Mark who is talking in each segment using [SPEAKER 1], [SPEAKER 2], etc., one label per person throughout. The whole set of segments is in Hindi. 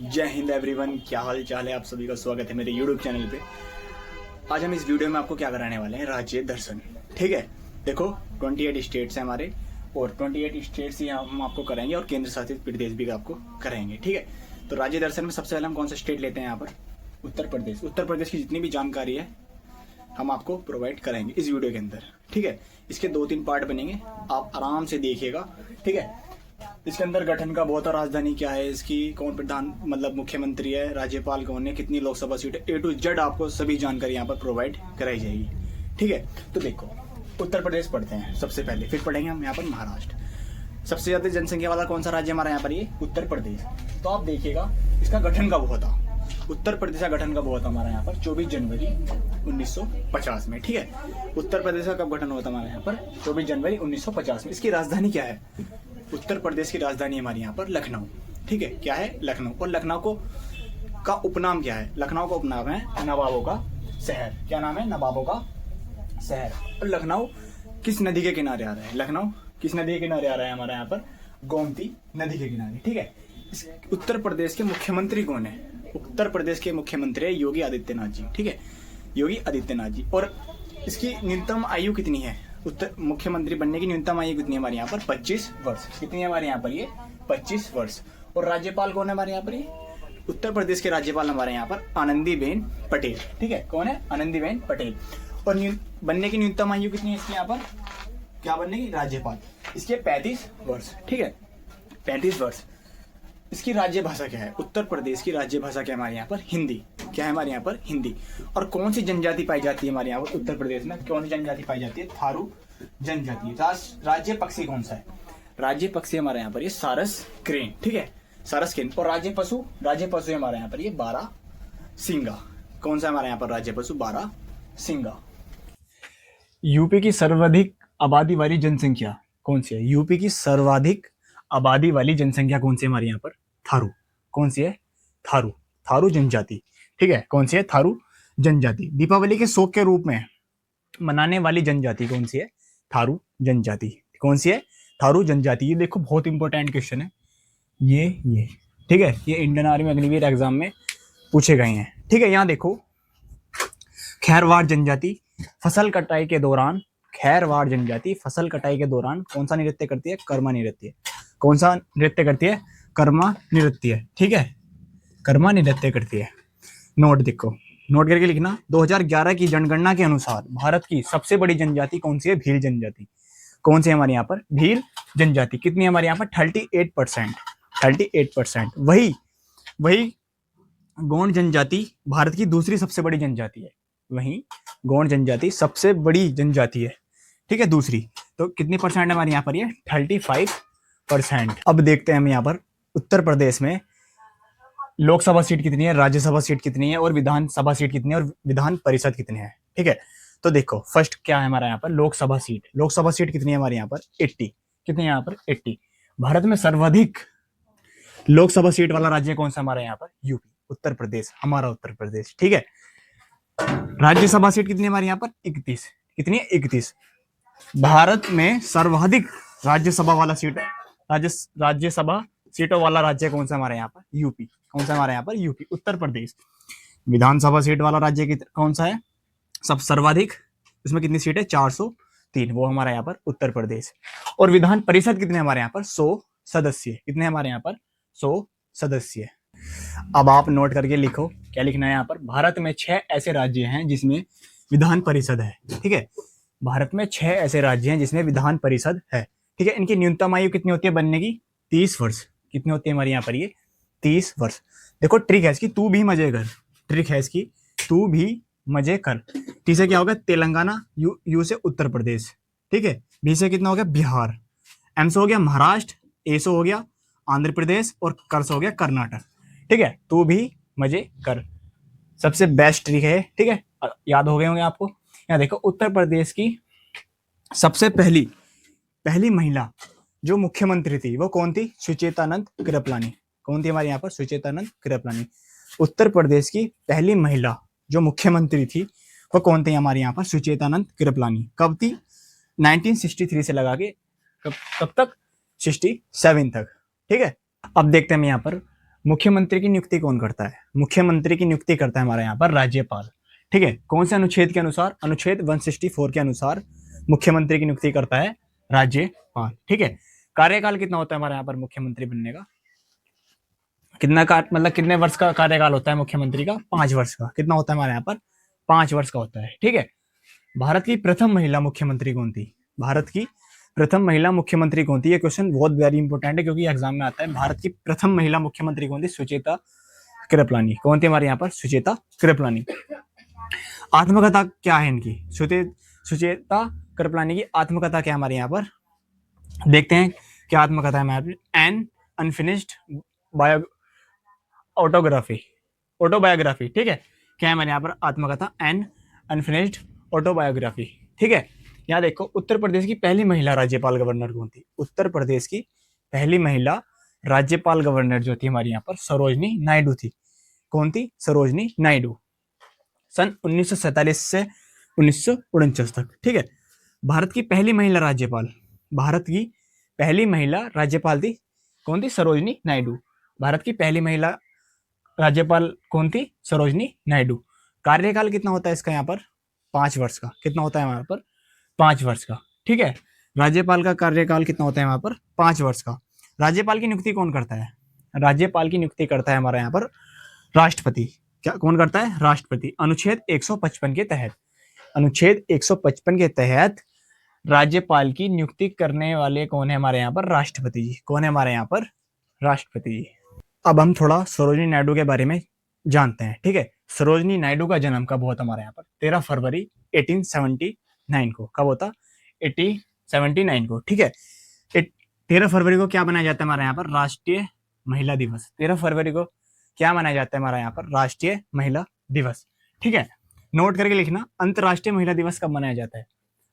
[SPEAKER 1] जय हिंद एवरीवन, क्या हाल चाल है। आप सभी का स्वागत है मेरे यूट्यूब चैनल पे। आज हम इस वीडियो में आपको क्या कराने वाले हैं, राज्य दर्शन। ठीक है, देखो 28 स्टेट्स हैं हमारे और 28 स्टेट्स ही हम आपको कराएंगे और केंद्र शासित प्रदेश भी आपको कराएंगे। ठीक है, तो राज्य दर्शन में सबसे पहले हम कौन सा स्टेट लेते हैं यहाँ पर, उत्तर प्रदेश। उत्तर प्रदेश की जितनी भी जानकारी है हम आपको प्रोवाइड करेंगे इस वीडियो के अंदर। ठीक है, इसके 2-3 पार्ट बनेंगे, आप आराम से देखिएगा। ठीक है, इसके अंदर गठन का बहुत, राजधानी क्या है इसकी, कौन प्रधान मतलब मुख्यमंत्री है, राज्यपाल कौन है, कितनी लोकसभा सीट है, A to Z आपको सभी जानकारी यहाँ पर प्रोवाइड कराई जाएगी। ठीक है, तो देखो उत्तर प्रदेश पढ़ते हैं सबसे पहले, फिर पढ़ेंगे हम यहाँ पर महाराष्ट्र। सबसे ज्यादा जनसंख्या वाला कौन सा राज्य हमारा यहाँ पर, ये उत्तर प्रदेश। तो आप देखिएगा इसका गठन कब हुआ था। उत्तर प्रदेश का गठन कब हुआ था हमारा यहाँ पर, 24 जनवरी 1950 में। ठीक है, उत्तर प्रदेश का कब गठन हुआ था हमारे यहाँ पर, 24 जनवरी 1950 में। इसकी राजधानी क्या है, उत्तर प्रदेश की राजधानी हमारे यहाँ पर लखनऊ। ठीक है, क्या है, लखनऊ। और लखनऊ को का उपनाम क्या है, लखनऊ का उपनाम है नवाबों का शहर। क्या नाम है, नवाबों का शहर। और लखनऊ किस नदी के किनारे आ रहा है, लखनऊ किस नदी के किनारे आ रहा है हमारे यहाँ पर, गोमती नदी के किनारे। ठीक है, उत्तर प्रदेश के मुख्यमंत्री कौन है, उत्तर प्रदेश के मुख्यमंत्री है योगी आदित्यनाथ जी। ठीक है, योगी आदित्यनाथ जी। और इसकी न्यूनतम आयु कितनी है, उत्तर मुख्यमंत्री बनने की न्यूनतम आयु कितनी है हमारे यहाँ पर, 25 वर्ष। कितनी है हमारे यहाँ पर, ये 25 वर्ष। और राज्यपाल कौन है हमारे यहाँ पर, ये उत्तर प्रदेश के राज्यपाल हमारे यहाँ पर आनंदीबेन पटेल। ठीक है, कौन है, आनंदीबेन पटेल। और बनने की न्यूनतम आयु कितनी है इसकी यहाँ पर, क्या बनने की, राज्यपाल, इसके 35 वर्ष। ठीक है, 35 वर्ष। इसकी राज्य भाषा क्या है, उत्तर प्रदेश की राज्य भाषा क्या है हमारे यहाँ पर, हिंदी। क्या है हमारे यहाँ पर, हिंदी। और कौन सी जनजाति पाई जाती है हमारे यहाँ पर उत्तर प्रदेश में, कौन सी जनजाति पाई जाती है, थारू जनजाति। राज्य पक्षी कौन सा है, राज्य पक्षी हमारे यहाँ पर ये सारस क्रेन। ठीक है, सारस क्रेन। और राज्य पशु है हमारे यहाँ पर ये बारहसिंगा। कौन सा हमारे यहाँ पर राज्य पशु, बारहसिंगा। यूपी की सर्वाधिक आबादी वाली जनसंख्या कौन सी है, यूपी की सर्वाधिक आबादी वाली जनसंख्या कौन सी है हमारे यहाँ पर, थारू। कौन सी है, थारू, थारू जनजाति। ठीक है, कौन सी है, थारू जनजाति। दीपावली के शौक के रूप में मनाने वाली जनजाति कौन सी है, थारू जनजाति। कौन सी है, थारू जनजाति। ये देखो बहुत इंपॉर्टेंट क्वेश्चन है ये। ठीक है, ये इंडियन आर्मी अग्निवीर एग्जाम में पूछे गए हैं। ठीक है, यहाँ देखो खैरवाड़ जनजाति फसल कटाई के दौरान, खैरवाड़ जनजाति फसल कटाई के दौरान कौन सा नृत्य करती है, कर्मा नृत्य। कौन सा नृत्य करती है, कर्मा नृत्य। ठीक है, कर्मा नृत्य करती है। नोट देखो, नोट करके लिखना। 2011 की जनगणना के अनुसार भारत की सबसे बड़ी जनजाति कौन सी है, भील जनजाति। कौन सी है हमारे यहाँ पर, भील जनजाति। कितनी है हमारे यहाँ पर, 38%। 38%। वही गोंड जनजाति भारत की दूसरी सबसे बड़ी जनजाति है। वही गोंड जनजाति सबसे बड़ी जनजाति है। ठीक है, दूसरी। तो कितनी परसेंट है हमारे यहाँ पर, ये 35%। अब देखते हैं हम यहाँ पर उत्तर प्रदेश में लोकसभा सीट कितनी है, राज्यसभा सीट कितनी है और विधानसभा सीट कितनी है और विधान परिषद कितने हैं। ठीक है, तो देखो फर्स्ट क्या है हमारा यहाँ पर, लोकसभा सीट। लोकसभा सीट कितनी है हमारे यहाँ पर, 80। कितनी है यहाँ पर, 80। भारत में सर्वाधिक लोकसभा सीट वाला राज्य कौन सा हमारे यहाँ पर, यूपी, उत्तर प्रदेश, हमारा उत्तर प्रदेश। ठीक है, राज्यसभा सीट कितनी है हमारे यहाँ पर, 31। कितनी है, 31। भारत में सर्वाधिक राज्यसभा वाला सीट, राज्यसभा सीटों वाला राज्य कौन सा हमारे यहाँ पर, यूपी। कौन सा हमारे यहाँ पर, यूपी, उत्तर प्रदेश। विधानसभा सीट वाला राज्य कौन सा है, सब सर्वाधिक, इसमें कितनी सीट है, 403, वो हमारा यहाँ पर उत्तर प्रदेश। और विधान परिषद कितने हमारे यहाँ पर, 100 सदस्य। कितने हमारे यहाँ पर, 100 सदस्य। अब आप नोट करके लिखो, क्या लिखना है यहाँ पर, भारत में 6 ऐसे राज्य हैं जिसमें विधान परिषद है। ठीक है, भारत में 6 ऐसे राज्य हैं जिसमें विधान परिषद है। ठीक है, इनकी न्यूनतम आयु कितनी होती है बनने की, 30 वर्ष। कितनी होती है हमारे यहाँ पर, ये 30 वर्ष। देखो ट्रिक है इसकी, तू भी मजे कर। ट्रिक है इसकी, तू भी मजे कर। टी से क्या होगा, तेलंगाना। यू से उत्तर प्रदेश। ठीक है, बी से कितना हो गया, बिहार। एम से हो गया महाराष्ट्र। ए से हो गया आंध्र प्रदेश और कर से हो गया कर्नाटक। ठीक है, तू भी मजे कर, सबसे बेस्ट ट्रिक है। ठीक है, याद हो गए होंगे आपको। यहाँ देखो उत्तर प्रदेश की सबसे पहली महिला जो मुख्यमंत्री थी वो कौन थी, सुचेतानंद कृपलानी। कौन थी हमारे यहाँ पर, सुचेतानंद कृपलानी। उत्तर प्रदेश की पहली महिला जो मुख्यमंत्री थी वो कौन थी हमारे यहाँ पर, सुचेतानंद कृपलानी। कब थी, 1963 से लगा के कब तक, 67 तक। ठीक है, अब देखते हैं हम यहाँ पर मुख्यमंत्री की नियुक्ति कौन करता है? मुख्यमंत्री की नियुक्ति करता है हमारे यहाँ पर राज्यपाल। ठीक है, कौन से अनुच्छेद के अनुसार? अनुच्छेद 164 के अनुसार मुख्यमंत्री की नियुक्ति करता है राज्यपाल। ठीक है, कार्यकाल कितना होता है हमारे यहाँ पर मुख्यमंत्री बनने का? कितना का मतलब कितने वर्ष का कार्यकाल होता है मुख्यमंत्री का? 5 वर्ष का। कितना होता है हमारे यहाँ पर? 5 वर्ष का होता है। ठीक है, भारत की प्रथम महिला मुख्यमंत्री कौन थी? भारत की प्रथम महिला मुख्यमंत्री कौन थी? ये क्वेश्चन बहुत वेरी इंपॉर्टेंट है क्योंकि एग्जाम में आता है। भारत की प्रथम महिला मुख्यमंत्री कौन थी? सुचेता कृपलानी। कौन थी हमारे यहाँ पर? सुचेता कृपलानी। आत्मकथा क्या है इनकी? सुचेता कृपलानी की आत्मकथा क्या हमारे यहाँ पर? देखते हैं क्या आत्मकथा है हमारे। An unfinished bio autobiography. ठीक है, क्या है हमारे यहाँ पर आत्मकथा? An unfinished autobiography. ठीक है, यहाँ देखो, उत्तर प्रदेश की पहली महिला राज्यपाल गवर्नर कौन थी? उत्तर प्रदेश की पहली महिला राज्यपाल गवर्नर जो थी हमारी यहाँ पर सरोजनी नायडू थी। कौन थी? सरोजनी नायडू। सन 1947 से 1949 तक। ठीक है, भारत की पहली महिला राज्यपाल, भारत की पहली महिला राज्यपाल थी कौन थी? सरोजनी नायडू। भारत की पहली महिला राज्यपाल कौन थी? सरोजनी नायडू। कार्यकाल कितना होता है इसका यहाँ पर? 5 वर्ष का। कितना होता है यहाँ पर? 5 वर्ष का। ठीक है, राज्यपाल का कार्यकाल कितना होता है यहाँ पर? 5 वर्ष का। राज्यपाल की नियुक्ति कौन करता है? राज्यपाल की नियुक्ति करता है हमारा यहाँ पर राष्ट्रपति। क्या कौन करता है? राष्ट्रपति। अनुच्छेद 155 के तहत, अनुच्छेद 155 के तहत राज्यपाल की नियुक्ति करने वाले कौन है हमारे यहाँ पर? राष्ट्रपति जी। कौन है हमारे यहाँ पर? राष्ट्रपति जी। अब हम थोड़ा सरोजनी नायडू के बारे में जानते हैं। ठीक है, सरोजनी नायडू का जन्म कब हुआ था हमारे यहाँ पर? 13 फरवरी 1879 को। कब होता? 1879 को। ठीक है, 13 फरवरी को क्या मनाया जाता है हमारे यहाँ पर? राष्ट्रीय महिला दिवस। 13 फरवरी को क्या मनाया जाता है हमारे यहाँ पर? राष्ट्रीय महिला दिवस। ठीक है, नोट करके लिखना, अंतर्राष्ट्रीय महिला दिवस कब मनाया जाता है?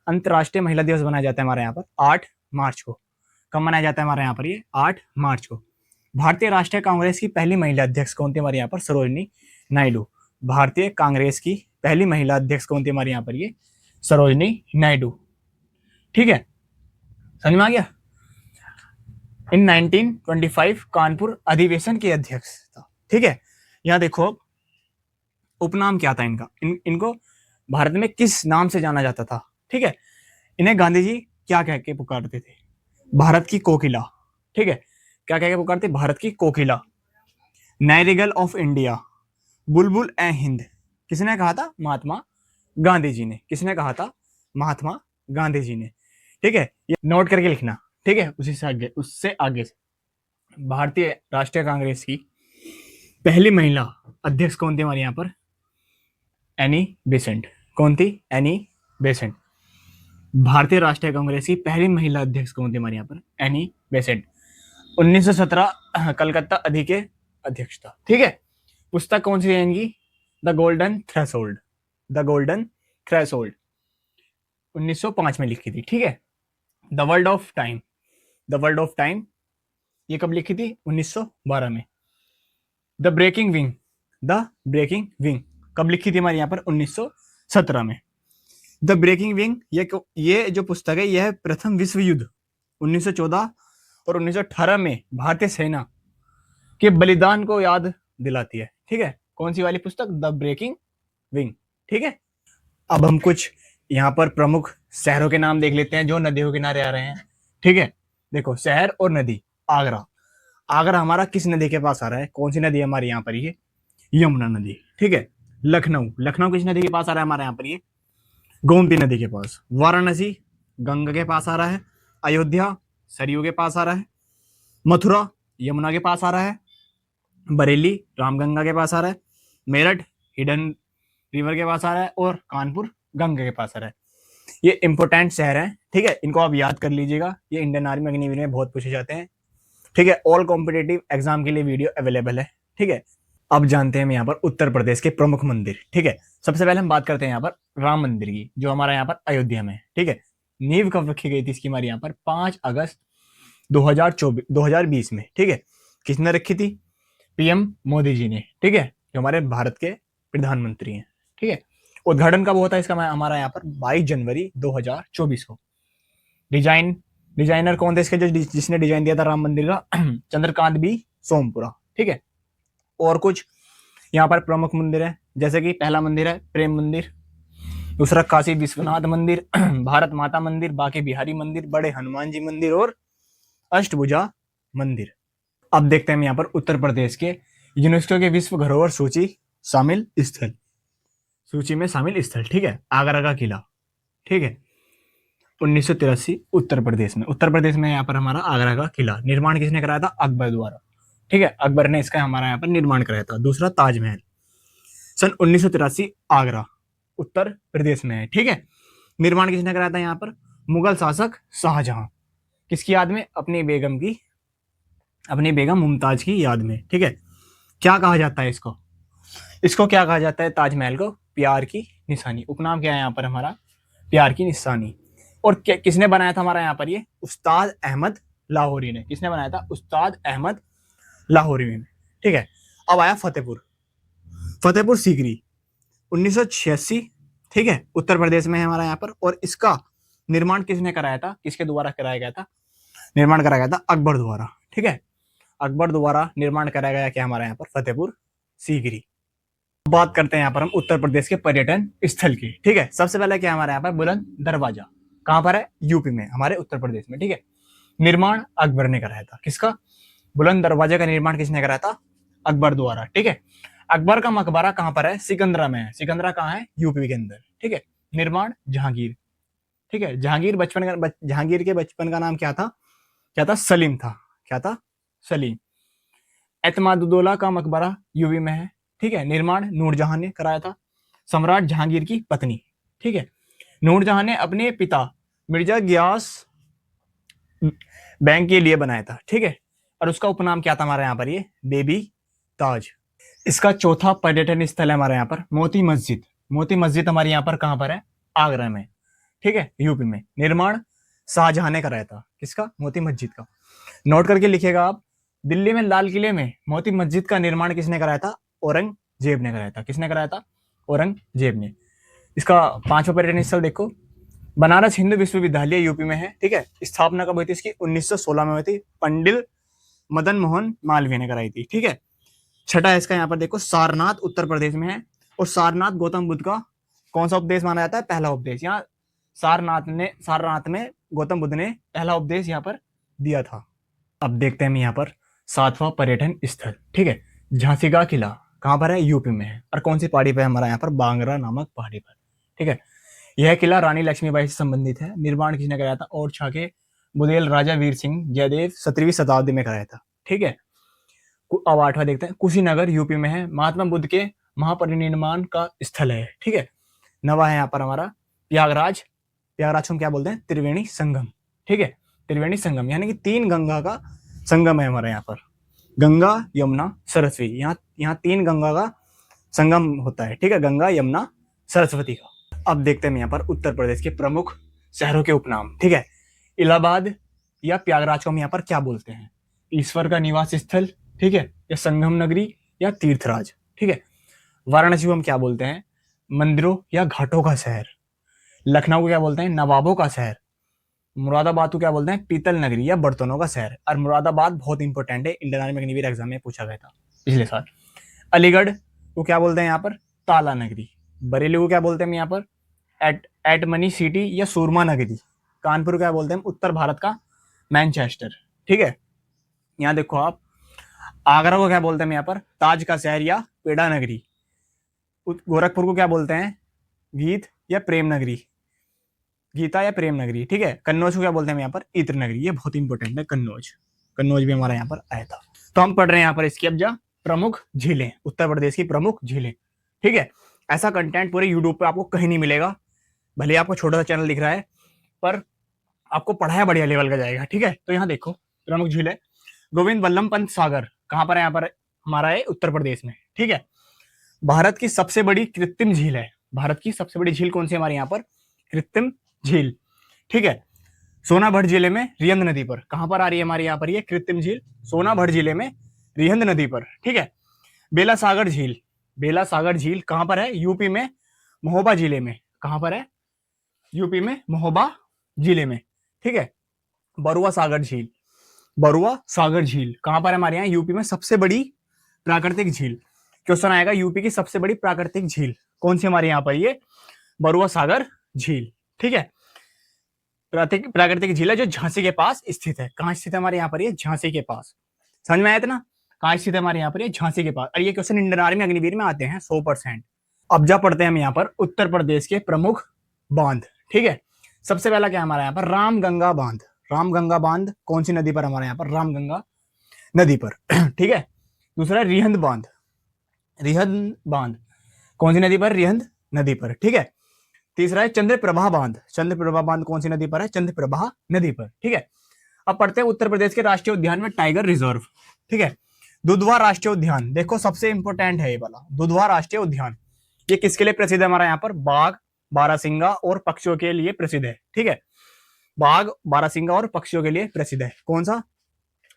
[SPEAKER 1] अंतर्राष्ट्रीय महिला दिवस मनाया जाता है हमारे यहाँ पर 8 मार्च को। कब मनाया जाता है हमारे यहाँ पर? ये 8 मार्च को। भारतीय राष्ट्रीय कांग्रेस की पहली महिला अध्यक्ष कौन थी हमारे यहाँ पर? सरोजनी नायडू। भारतीय कांग्रेस की पहली महिला अध्यक्ष कौन थी हमारे यहाँ पर? ये सरोजनी नायडू। ठीक है, समझ में आ गया? इन 1925 कानपुर अधिवेशन के अध्यक्ष था। ठीक है, यहाँ देखो उपनाम क्या था इनका? इनको भारत में किस नाम से जाना जाता था? ठीक है, इन्हें गांधी जी क्या कह के पुकारते थे? भारत की कोकिला। ठीक है, क्या कह के पुकारते? भारत की कोकिला। नाइटिंगेल ऑफ इंडिया, बुलबुल ए हिंद। किसने कहा था? महात्मा गांधी जी ने। किसने कहा था? महात्मा गांधी जी ने। ठीक है, ये नोट करके लिखना। ठीक है, उससे आगे से भारतीय राष्ट्रीय कांग्रेस की पहली महिला अध्यक्ष कौन थी हमारे यहाँ पर? Annie Besant. कौन थी? Annie Besant. भारतीय राष्ट्रीय कांग्रेस की पहली महिला अध्यक्ष कौन थी हमारे यहाँ पर? Annie Besant. 1917 कलकत्ता अधि के अध्यक्ष था। ठीक है, पुस्तक कौन सी है इनकी? The golden threshold. The golden threshold 1905 में लिखी थी। ठीक है, the world of time, the world of time ये कब लिखी थी? 1912 में। The breaking wing, the breaking wing कब लिखी थी हमारे यहाँ पर? 1917 में। द ब्रेकिंग विंग ये जो पुस्तक है यह प्रथम विश्व युद्ध 1914 और 1918 में भारतीय सेना के बलिदान को याद दिलाती है। ठीक है, कौन सी वाली पुस्तक? The breaking wing. ठीक है, अब हम कुछ यहाँ पर प्रमुख शहरों के नाम देख लेते हैं जो नदियों के किनारे आ रहे हैं। ठीक है, देखो शहर और नदी। आगरा, आगरा हमारा किस नदी के पास आ रहा है? कौन सी नदी है हमारे यहाँ पर? ये यमुना नदी। ठीक है, लखनऊ, लखनऊ किस नदी के पास आ रहा है हमारे यहाँ पर? ये गोमती नदी के पास। वाराणसी गंगा के पास आ रहा है। अयोध्या सरयू के पास आ रहा है। मथुरा यमुना के पास आ रहा है। बरेली रामगंगा के पास आ रहा है। मेरठ हिडन रिवर के पास आ रहा है और कानपुर गंगा के पास आ रहा है। ये इंपॉर्टेंट शहर हैं। ठीक है, इनको आप याद कर लीजिएगा, ये इंडियन आर्मी अग्निवीर में बहुत पूछे जाते हैं। ठीक है, ऑल कॉम्पिटेटिव एग्जाम के लिए वीडियो अवेलेबल है। ठीक है, अब जानते हैं हम यहाँ पर उत्तर प्रदेश के प्रमुख मंदिर। ठीक है, सबसे पहले हम बात करते हैं यहाँ पर राम मंदिर की, जो हमारा यहाँ पर अयोध्या में है। ठीक है, नींव कब रखी गई थी इसकी हमारे यहाँ पर? 5 अगस्त 2020 में। ठीक है, किसने रखी थी? पीएम मोदी जी ने। ठीक है, जो हमारे भारत के प्रधानमंत्री हैं। ठीक है, उद्घाटन कब होता है इसका हमारा यहाँ पर? 22 जनवरी 2024 को। डिजाइनर कौन थे इसके, जो जिसने डिजाइन दिया था राम मंदिर का? चंद्रकांत बी सोमपुरा। ठीक है, और कुछ यहाँ पर प्रमुख मंदिर है, जैसे कि पहला मंदिर है प्रेम मंदिर, दूसरा काशी विश्वनाथ मंदिर, भारत माता मंदिर, बांके बिहारी मंदिर, बड़े हनुमान जी मंदिर और अष्टभुजा मंदिर। अब देखते हैं यहाँ पर उत्तर प्रदेश के यूनेस्को के विश्व धरोहर सूची शामिल स्थल, सूची में शामिल स्थल, ठीक है। आगरा का किला, ठीक है, 1983 उत्तर प्रदेश में, उत्तर प्रदेश में यहाँ पर हमारा आगरा का किला निर्माण किसने कराया था? अकबर द्वारा, ठीक है, अकबर ने इसका हमारा यहाँ पर निर्माण कराया था। दूसरा ताजमहल सन 1983 आगरा उत्तर प्रदेश में है, ठीक है। निर्माण किसने कराया था यहाँ पर? मुगल शासक शाहजहां, किसकी याद में? अपनी बेगम मुमताज की याद में, ठीक है। क्या कहा जाता है इसको? इसको क्या कहा जाता है? ताजमहल को प्यार की निशानी, उपनाम क्या है यहाँ पर हमारा? प्यार की निशानी। और किसने बनाया था हमारा यहाँ पर? ये उस्ताद अहमद लाहौरी ने। किसने बनाया था? उस्ताद अहमद लाहौरी ने, ठीक है। अब आया फतेहपुर सीकरी 1986, ठीक है, उत्तर प्रदेश में है हमारा यहाँ पर। और इसका निर्माण किसने कराया था? किसके द्वारा कराया गया था? निर्माण कराया गया था अकबर द्वारा, ठीक है, अकबर द्वारा निर्माण कराया गया क्या हमारा यहाँ पर? फतेहपुर सीकरी। बात करते हैं यहाँ पर हम उत्तर प्रदेश के पर्यटन स्थल की, ठीक है। सबसे पहले क्या हमारे यहाँ पर? बुलंद दरवाजा, कहां पर है? यूपी में, हमारे उत्तर प्रदेश में, ठीक है। निर्माण अकबर ने कराया था। किसका? बुलंद दरवाजे का निर्माण किसने कराया था? अकबर द्वारा, ठीक है। अकबर का मकबरा कहां पर है? सिकंदरा में है। सिकंदरा कहां है? यूपी के अंदर, ठीक है। निर्माण जहांगीर, ठीक है। जहांगीर के बचपन का नाम क्या था? सलीम था। क्या था? सलीम। एतमादुद्दौला का मकबरा यूपी में है, ठीक है। निर्माण नूरजहां ने कराया था, सम्राट जहांगीर की पत्नी, ठीक है। नूरजहां ने अपने पिता मिर्जा गियास बैंक के लिए बनाया था, ठीक है। और उसका उपनाम क्या था हमारे यहाँ पर? ये बेबी ताज। इसका चौथा पर्यटन स्थल है हमारे यहाँ पर मोती मस्जिद। मोती मस्जिद हमारे यहाँ पर कहां पर है? आगरा में, ठीक है, यूपी में। निर्माण शाहजहां ने कराया था। किसका? मोती मस्जिद का। नोट करके लिखिएगा आप। दिल्ली में लाल किले में मोती मस्जिद का निर्माण किसने कराया था? औरंगजेब ने कराया था। किसने कराया था? औरंगजेब ने। इसका पांचवा पर्यटन स्थल देखो, बनारस हिंदू विश्वविद्यालय यूपी में है, ठीक है। स्थापना कब हुई थी इसकी? 1916 में हुई थी। पंडित मदन मोहन मालवीय ने कराई थी, ठीक है। छठा है इसका यहाँ पर देखो, सारनाथ उत्तर प्रदेश में है। और सारनाथ गौतम बुद्ध का कौन सा उपदेश माना जाता है? पहला उपदेश। यहाँ सारनाथ में गौतम बुद्ध ने पहला उपदेश यहाँ पर दिया था। अब देखते हैं हम यहाँ पर सातवां पर्यटन स्थल, ठीक है, झांसी का किला कहां पर है? यूपी में है। और कौन सी पहाड़ी पर? हमारा यहाँ पर बांगरा नामक पहाड़ी पर, ठीक है। यह किला रानी लक्ष्मीबाई से संबंधित है। निर्माण किसने कराया था? और छाके बुदेल राजा वीर सिंह जयदेव 17वीं शताब्दी में कराया था, ठीक है। अब आठवां देखते हैं, कुशीनगर यूपी में है। महात्मा बुद्ध के महापरिनिर्वाण का स्थल है, ठीक है। नवा है यहाँ पर हमारा प्रयागराज को हम क्या बोलते हैं? त्रिवेणी संगम, ठीक है। त्रिवेणी संगम यानी कि 3 गंगा का संगम है हमारे यहाँ पर, गंगा यमुना सरस्वती। यहाँ 3 गंगा का संगम होता है, ठीक है, गंगा यमुना सरस्वती का। अब देखते हैं यहाँ पर उत्तर प्रदेश के प्रमुख शहरों के उपनाम, ठीक है। इलाहाबाद या प्रयागराज को हम यहाँ पर क्या बोलते हैं? ईश्वर का निवास स्थल, ठीक है, या संगम नगरी या तीर्थराज, ठीक है। वाराणसी को हम क्या बोलते हैं? मंदिरों या घाटों का शहर। लखनऊ को क्या बोलते हैं? नवाबों का शहर। मुरादाबाद को क्या बोलते हैं? पीतल नगरी या बर्तनों का शहर। और मुरादाबाद बहुत इंपॉर्टेंट है, इंडियन आर्मी अग्निवीर एग्जाम में पूछा गया था पिछले साल। अलीगढ़ को क्या बोलते हैं यहाँ पर? ताला नगरी। बरेली को क्या बोलते हैं यहाँ पर? एटमनी सिटी या सूरमा नगरी। कानपुर को क्या बोलते हैं? उत्तर भारत का मैनचेस्टर, ठीक है। यहाँ देखो आप, आगरा को क्या बोलते हैं यहाँ पर? ताज का शहर या पेड़ा नगरी। गोरखपुर को क्या बोलते हैं? गीता या प्रेम नगरी, ठीक है। कन्नौज को क्या बोलते हैं यहाँ पर? इत्र नगरी। ये बहुत इंपॉर्टेंट है, कन्नौज भी हमारा यहाँ पर आया था। तो हम पढ़ रहे हैं यहाँ पर इसकी अब प्रमुख झीलें, उत्तर प्रदेश की प्रमुख झीलें, ठीक है। ऐसा कंटेंट पूरे यूट्यूब पे आपको कहीं नहीं मिलेगा, भले आपको छोटा सा चैनल दिख रहा है, पर आपको पढ़ाया बढ़िया लेवल का जाएगा, ठीक है। तो यहाँ देखो प्रमुख झीलें, गोविंद वल्लभ पंत सागर कहां पर है? यहाँ पर हमारा है उत्तर प्रदेश में, ठीक है। भारत की सबसे बड़ी कृत्रिम झील है। भारत की सबसे बड़ी झील कौन सी हमारे यहाँ पर? कृत्रिम झील, ठीक है। सोनाभर जिले में रिहंद नदी पर। कहां पर आ रही है हमारे यहाँ पर ये कृत्रिम झील? सोनाभर जिले में रिहंद नदी पर, ठीक है। बेला सागर झील कहां पर है? यूपी में महोबा जिले में। कहां पर है? यूपी में महोबा जिले में, ठीक है। बरुआ सागर झील कहां पर है हमारे यहाँ? यूपी में सबसे बड़ी प्राकृतिक झील। क्वेश्चन आएगा यूपी की सबसे बड़ी प्राकृतिक झील कौन सी हमारे यहाँ पर, ये बरुआ सागर झील। ठीक है, प्राकृतिक झील है जो झांसी के पास स्थित है। कहाँ स्थित है हमारे यहाँ पर, ये झांसी के पास। समझ में आया था ना, कहाँ स्थित है हमारे यहाँ पर, ये झांसी के पास। और ये क्वेश्चन इंडियन आर्मी अग्निवीर में आते हैं 100%। अब जा पढ़ते हैं हम यहाँ पर उत्तर प्रदेश के प्रमुख बांध। ठीक है, सबसे पहला क्या हमारे यहाँ पर, रामगंगा बांध। रामगंगा बांध कौन सी नदी पर हमारे यहाँ पर, रामगंगा नदी पर। ठीक है, दूसरा रिहंद बांध। रिहंद बांध कौन सी नदी पर, रिहंद नदी पर। ठीक है, तीसरा है चंद्रप्रभा बांध। चंद्रप्रभा बांध कौन सी नदी पर है, चंद्रप्रभा नदी पर। ठीक है, अब पढ़ते हैं उत्तर प्रदेश के राष्ट्रीय उद्यान में टाइगर रिजर्व। ठीक है, दुधवा राष्ट्रीय उद्यान, देखो सबसे इंपोर्टेंट है ये वाला, दुधवा राष्ट्रीय उद्यान। ये किसके लिए प्रसिद्ध है हमारा यहाँ पर, बाघ, बारहसिंगा और पक्षियों के लिए प्रसिद्ध है। ठीक है, बाघ, बारहसिंगा और पक्षियों के लिए प्रसिद्ध है। कौन सा,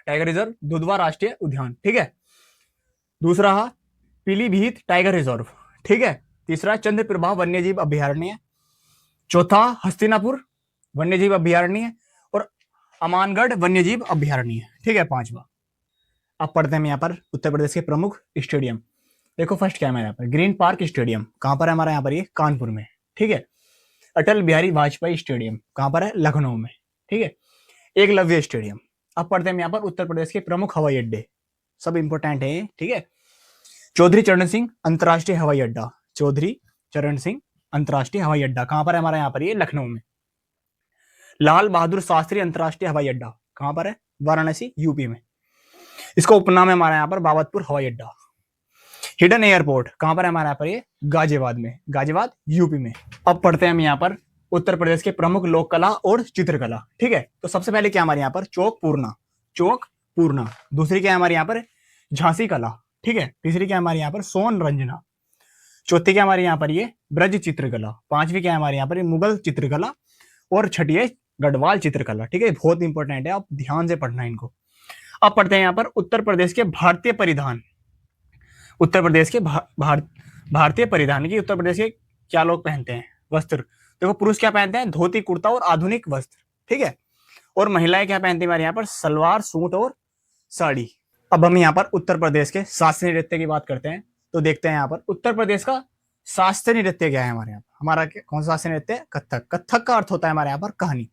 [SPEAKER 1] टाइगर रिजर्व, दुधवा राष्ट्रीय उद्यान। ठीक है, दूसरा पीलीभीत टाइगर रिजर्व। ठीक है, तीसरा चंद्रप्रभा वन्यजीव अभयारण्य। चौथा हस्तिनापुर वन्यजीव अभयारण्य और अमानगढ़ वन्यजीव अभयारण्य। ठीक है, पांचवा। अब पढ़ते हैं यहाँ पर उत्तर प्रदेश के प्रमुख स्टेडियम। देखो फर्स्ट क्या है यहाँ पर, ग्रीन पार्क स्टेडियम। कहां पर है हमारा यहाँ पर, ये कानपुर में। ठीक है, अटल बिहारी वाजपेयी स्टेडियम कहां पर है, लखनऊ में। ठीक है, एकलव्य स्टेडियम। अब पढ़ते हैं यहाँ पर उत्तर प्रदेश के प्रमुख हवाई अड्डे, सब इंपोर्टेंट है। ठीक है, चौधरी चरण सिंह अंतरराष्ट्रीय हवाई अड्डा। चौधरी चरण सिंह अंतरराष्ट्रीय हवाई अड्डा कहां पर है हमारे यहाँ पर, ये लखनऊ में। लाल बहादुर शास्त्री अंतरराष्ट्रीय हवाई अड्डा कहां पर है, वाराणसी यूपी में। इसका उपनाम है हमारे यहाँ पर बाबतपुर हवाई अड्डा। हिडन एयरपोर्ट कहां पर है हमारे यहाँ पर, ये गाजियाबाद में, गाजियाबाद यूपी में। अब पढ़ते हैं हम यहाँ पर उत्तर प्रदेश के प्रमुख लोक कला और चित्रकला। ठीक है, तो सबसे पहले क्या हमारे यहाँ पर, चौक पूर्णा। चौक पूर्णा। दूसरी क्या है हमारे यहाँ पर, झांसी कला। ठीक है, तीसरी क्या है हमारे यहाँ पर, सोन रंजना। चौथी क्या हमारे यहाँ पर, ये ब्रज चित्रकला। पांचवी क्या है हमारे यहाँ पर, मुगल चित्रकला। और छठी है गढ़वाल चित्रकला। ठीक है, बहुत इंपॉर्टेंट है, आप ध्यान से पढ़ना इनको। अब पढ़ते हैं यहाँ पर उत्तर प्रदेश के भारतीय परिधान। उत्तर प्रदेश के भारतीय परिधान की उत्तर प्रदेश के क्या लोग पहनते हैं, वस्त्र। देखो पुरुष क्या पहनते हैं, धोती कुर्ता और आधुनिक वस्त्र। ठीक है, और महिलाएं क्या पहनती है हमारे यहाँ पर, सलवार सूट और साड़ी। अब हम यहाँ पर उत्तर प्रदेश के शास्त्रीय नृत्य की बात करते हैं। तो देखते हैं यहाँ पर उत्तर प्रदेश का शास्त्रीय नृत्य क्या है हमारे यहाँ पर। हमारा कौन सा शास्त्रीय नृत्य है, कथक। कथक का अर्थ होता है हमारे यहाँ पर कहानी।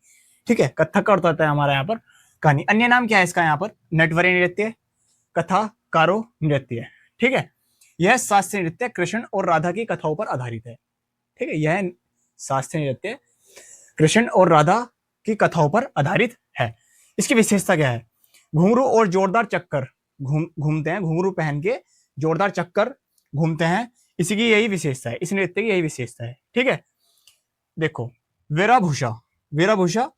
[SPEAKER 1] ठीक है, कथक का अर्थ होता है हमारे यहाँ पर कहानी। अन्य नाम क्या है इसका यहाँ पर, नटवरी नृत्य, कथाकारो नृत्य। ठीक है, यह शास्त्रीय नृत्य कृष्ण और राधा की कथाओं पर आधारित है। ठीक है, यह शास्त्रीय नृत्य कृष्ण और राधा की कथाओं पर आधारित है। इसकी विशेषता क्या है, घुंघरू और जोरदार चक्कर घूमते हैं, घुंघरू पहन के जोरदार चक्कर घूमते हैं। इसी की यही विशेषता है, इस नृत्य की यही विशेषता है। ठीक है, देखो वेशभूषा। वेशभूषा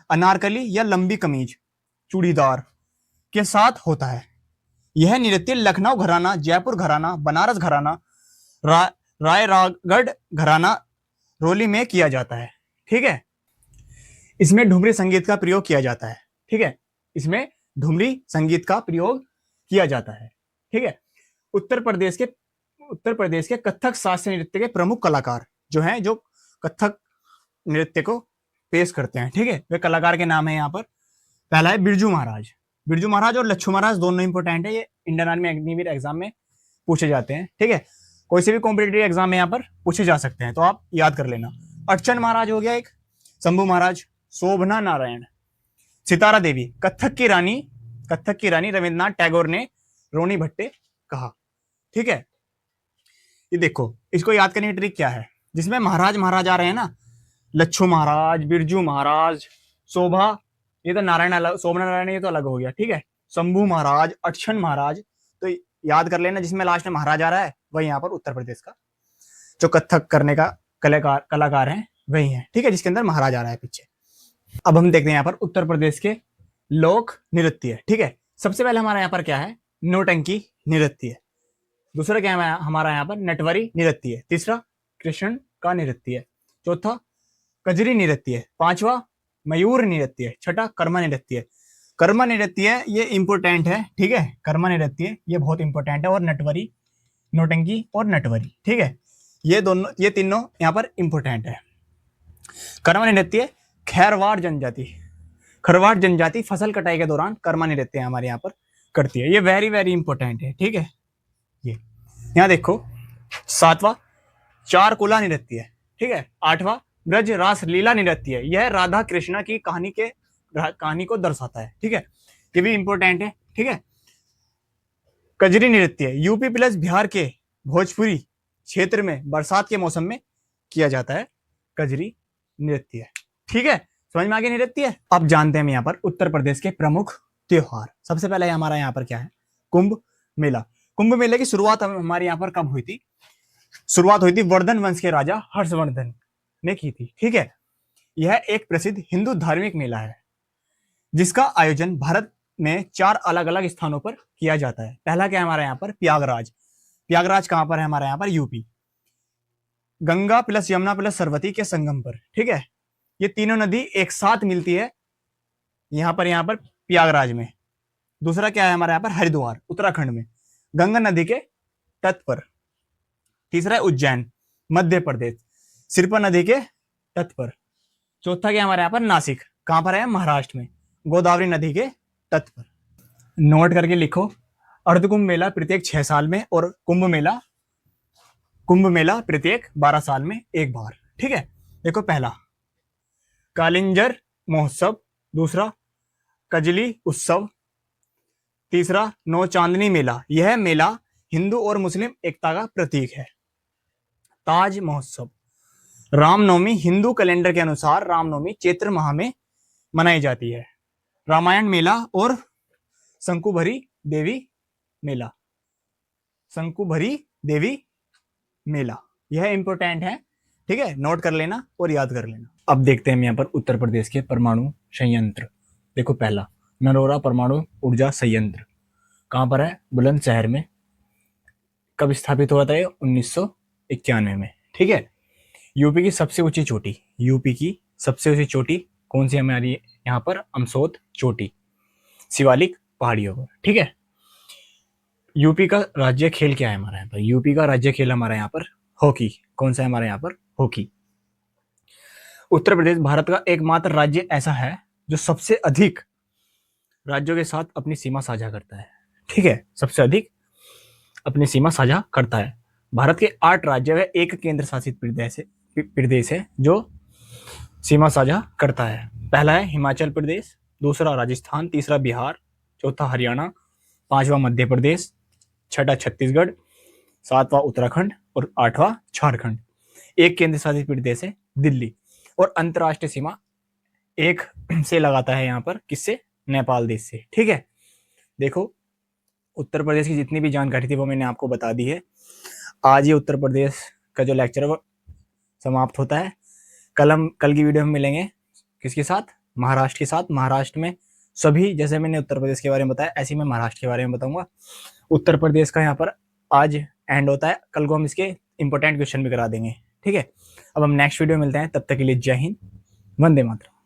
[SPEAKER 1] अनारकली या लंबी कमीज चूड़ीदार के साथ होता है। यह नृत्य लखनऊ घराना, जयपुर घराना, बनारस घराना, रायगढ़ घराना रोली में किया जाता है। ठीक है, इसमें ठुमरी संगीत का प्रयोग किया जाता है। ठीक है, इसमें ठुमरी संगीत का प्रयोग किया जाता है। ठीक है, उत्तर प्रदेश के कथक शास्त्रीय नृत्य के प्रमुख कलाकार जो हैं, जो कथक नृत्य को पेश करते हैं। ठीक है, वे कलाकार के नाम है यहाँ पर, पहला है बिरजू महाराज। बिरजू महाराज और लच्छू महाराज दोनों इंपोर्टेंट है, ये इंडियन आर्मी अग्निवीर एग्जाम में पूछे जाते हैं। ठीक है, कोई से भी कॉम्पिटिटिव एग्जाम में यहाँ पर पूछे जा सकते हैं, तो आप याद कर लेना। अर्चन महाराज हो गया एक, शंभू महाराज, शोभना नारायण, सितारा देवी। कथक की रानी रविन्द्रनाथ टैगोर ने रोनी भट्टे कहा। ठीक है, ये देखो इसको याद करने की ट्रिक क्या है, जिसमें महाराज आ रहे हैं ना, लच्छू महाराज, बिरजू महाराज, शोभा, ये तो नारायण अलग, शोभना नारायण ये तो अलग हो गया। ठीक है, शंभू महाराज, अर्चन महाराज, तो याद कर लेना, जिसमें लास्ट में महाराज आ रहा है वही यहाँ पर उत्तर प्रदेश का जो कथक करने का कलाकार है वही है। ठीक है, जिसके अंदर महाराज आ रहा है पीछे। अब हम देखते हैं यहाँ पर उत्तर प्रदेश के लोक नृत्य। ठीक है, सबसे पहले हमारा यहाँ पर क्या है, नौटंकी नृत्य। दूसरा क्या है हमारा यहाँ पर, नटवरी नृत्य। तीसरा कृष्ण का नृत्य। चौथा कजरी नृत्य। पांचवा मयूर नृत्य। छठा कर्मा नृत्य। कर्मा नृत्य ये इंपोर्टेंट है। ठीक है, कर्मा नृत्य ये बहुत इंपोर्टेंट है, और नटवरी, नौटंकी और नटवरी। ठीक है, ये तीनों यहाँ पर इंपोर्टेंट है। कर्मा नृत्य खैरवाड़ जनजाति फसल कटाई के दौरान कर्मा नृत्य हमारे यहाँ पर करती है, ये वेरी वेरी इंपॉर्टेंट है। ठीक है, ये यहाँ देखो, 7वां चार कुला नृत्य है, ठीक है। 8वां ब्रज रास लीला नृत्य है, यह राधा कृष्णा की कहानी को दर्शाता है, ठीक है। ये भी इंपॉर्टेंट है, ठीक है। कजरी नृत्य यूपी प्लस बिहार के भोजपुरी क्षेत्र में बरसात के मौसम में किया जाता है, कजरी नृत्य, ठीक है। समझ में आ गया नृत्य। अब जानते हैं हम यहाँ पर उत्तर प्रदेश के प्रमुख त्योहार। सबसे पहले हमारा यहाँ पर क्या है, कुंभ मेला। कुंभ मेले की शुरुआत हमारे यहाँ पर कब हुई थी? शुरुआत हुई थी वर्धन वंश के राजा हर्षवर्धन ने की थी, ठीक है। यह एक प्रसिद्ध हिंदू धार्मिक मेला है जिसका आयोजन भारत में 4 अलग अलग स्थानों पर किया जाता है। पहला क्या है हमारे यहाँ पर, प्रयागराज। प्रयागराज कहां पर है हमारे यहाँ पर? UP. Ganga plus Yamuna plus Saraswati के संगम पर, ठीक है। ये तीनों नदी एक साथ मिलती है यहाँ पर प्रयागराज में। दूसरा क्या है हमारे यहाँ पर, हरिद्वार उत्तराखंड में गंगा नदी के तट पर। तीसरा है उज्जैन मध्य प्रदेश सिरपा नदी के तट पर। चौथा क्या हमारे यहाँ पर, नासिक। कहां पर है? महाराष्ट्र में गोदावरी नदी के तट पर। नोट करके लिखो, अर्धकुंभ मेला प्रत्येक 6 साल में और कुंभ मेला प्रत्येक 12 साल में एक बार, ठीक है। देखो, पहला कालिंजर महोत्सव, दूसरा कजली उत्सव, तीसरा नौ चांदनी मेला। यह मेला हिंदू और मुस्लिम एकता का प्रतीक है। ताज महोत्सव, रामनवमी हिंदू कैलेंडर के अनुसार रामनवमी चैत्र माह में मनाई जाती है। रामायण मेला और शंकुभरी देवी मेला। शंकुभरी देवी मेला, यह इंपॉर्टेंट है, ठीक है। नोट कर लेना और याद कर लेना। अब देखते हैं हम यहाँ पर उत्तर प्रदेश के परमाणु संयंत्र। देखो, पहला नरोरा परमाणु ऊर्जा संयंत्र कहां पर है? बुलंदशहर में। कब स्थापित हुआ था ये? 1991 में, ठीक है। यूपी की सबसे ऊंची चोटी कौन सी हमारी यहाँ पर? अमसोद चोटी, शिवालिक पहाड़ियों पर, ठीक है। यूपी का राज्य खेल क्या है हमारे यहाँ पर? यूपी का राज्य खेल हमारे यहाँ पर हॉकी। कौन सा है हमारे यहाँ पर? हॉकी। उत्तर प्रदेश भारत का एकमात्र राज्य ऐसा है जो सबसे अधिक राज्यों के साथ अपनी सीमा साझा करता है, ठीक है। सबसे अधिक अपनी सीमा साझा करता है। भारत के 8 राज्य व एक केंद्र शासित प्रदेश है जो सीमा साझा करता है। पहला है हिमाचल प्रदेश, दूसरा राजस्थान, तीसरा बिहार, चौथा हरियाणा, 5वां मध्य प्रदेश, 6वां छत्तीसगढ़, 7वां उत्तराखंड और 8वां झारखंड। एक केंद्र शासित प्रदेश है दिल्ली। और अंतरराष्ट्रीय सीमा एक से लगाता है यहाँ पर, किससे? नेपाल देश से, ठीक है। देखो, उत्तर प्रदेश की जितनी भी जानकारी थी वो मैंने आपको बता दी है। आज ये उत्तर प्रदेश का जो लेक्चर है वो समाप्त होता है। कल की वीडियो में मिलेंगे किसके साथ? महाराष्ट्र के साथ। महाराष्ट्र में सभी, जैसे मैंने उत्तर प्रदेश के बारे में बताया ऐसे ही मैं महाराष्ट्र के बारे में बताऊंगा। उत्तर प्रदेश का यहाँ पर आज एंड होता है, कल को हम इसके इंपॉर्टेंट क्वेश्चन भी करा देंगे, ठीक है। अब हम नेक्स्ट वीडियो में मिलते हैं, तब तक के लिए जय हिंद, वंदे मातरम।